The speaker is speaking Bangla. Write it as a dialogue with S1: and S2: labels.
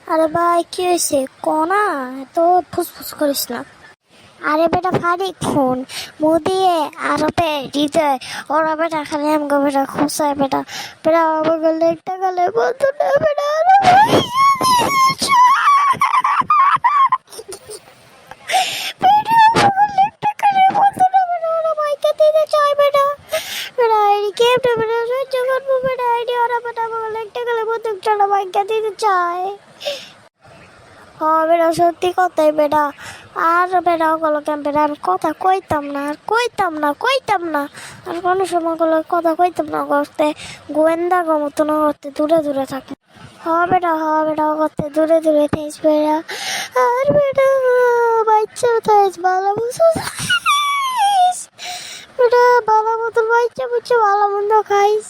S1: আরে ভাই কি হয়েছে কোনা তো ফুসফুস করিস না। আরে বেটা ফারিক ফোন মুদিয়ে আরবে হৃদয় ওরা বেটা খালি আমগো বেটা খুশায় বেটা বেটা আমাকে লেগটা গেলে বলতো না বেটা বেটা সত্যি কথাই বেটা আর বেটা ওগুলো বেটা আমি কথা কইতাম না আর কোনো সময় গুলো কথা কইতাম না করতে গোয়েন্দা গো মতো না করতে দূরে দূরে থাকি বেটা করতে দূরে দূরে থাইস বেটা আর বেটা বাচ্চা থাইস ভালো বুঝো বেটা ভালো মতো বাচ্চা বুঝছো ভালো মন্দ খাইস